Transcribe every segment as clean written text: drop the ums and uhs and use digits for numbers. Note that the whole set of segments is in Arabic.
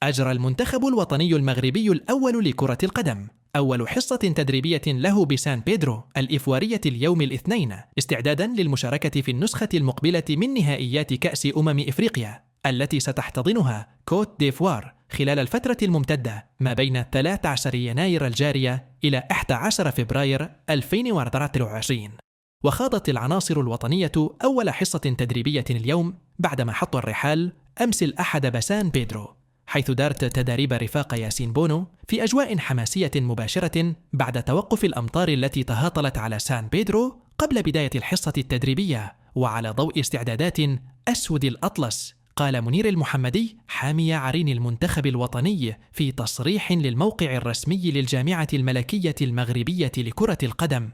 أجرى المنتخب الوطني المغربي الأول لكرة القدم أول حصة تدريبية له بسان بيدرو الإيفوارية اليوم الاثنين استعدادا للمشاركة في النسخة المقبلة من نهائيات كأس إفريقيا التي ستحتضنها كوت ديفوار خلال الفترة الممتدة ما بين 13 يناير الجارية إلى 11 فبراير 2024. وخاضت العناصر الوطنية أول حصة تدريبية اليوم بعدما حطوا الرحال أمس الأحد بسان بيدرو، حيث دارت تداريب رفاق ياسين بونو في أجواء حماسية مباشرة بعد توقف الأمطار التي تهاطلت على سان بيدرو قبل بداية الحصة التدريبية، وعلى ضوء استعدادات أسود الأطلس. قال منير المحمدي حامي عرين المنتخب الوطني في تصريح للموقع الرسمي للجامعة الملكية المغربية لكرة القدم: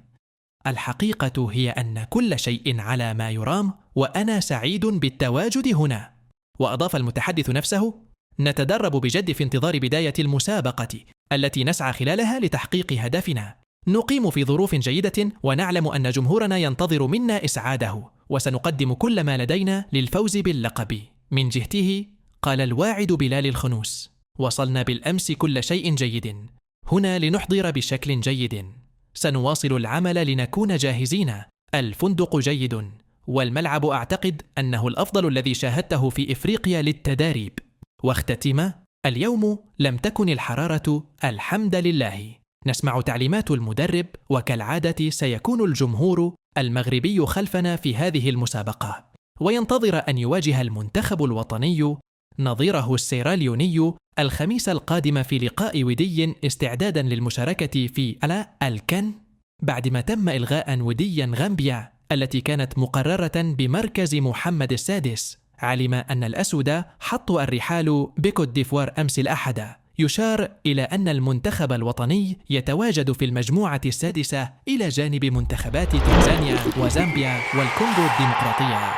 الحقيقة هي أن كل شيء على ما يرام، وأنا سعيد بالتواجد هنا. وأضاف المتحدث نفسه: نتدرب بجد في انتظار بداية المسابقة التي نسعى خلالها لتحقيق هدفنا. نقيم في ظروف جيدة ونعلم أن جمهورنا ينتظر منا إسعاده، وسنقدم كل ما لدينا للفوز باللقب. من جهته قال الواعد بلال الخنوس: وصلنا بالأمس كل شيء جيد، هنا لنحضر بشكل جيد، سنواصل العمل لنكون جاهزين، الفندق جيد، والملعب أعتقد أنه الأفضل الذي شاهدته في إفريقيا للتداريب. واختتم: اليوم لم تكن الحرارة الحمد لله، نسمع تعليمات المدرب، وكالعادة سيكون الجمهور المغربي خلفنا في هذه المسابقة، وينتظر أن يواجه المنتخب الوطني نظيره السيراليوني الخميس القادم في لقاء ودي استعدادا للمشاركة في الكان، بعدما تم إلغاء وديا غامبيا التي كانت مقررة بمركز محمد السادس. علم أن الأسود حطوا الرحال بكوت ديفوار أمس الأحد. يشار إلى أن المنتخب الوطني يتواجد في المجموعة السادسة إلى جانب منتخبات تنزانيا وزامبيا والكونغو الديمقراطية.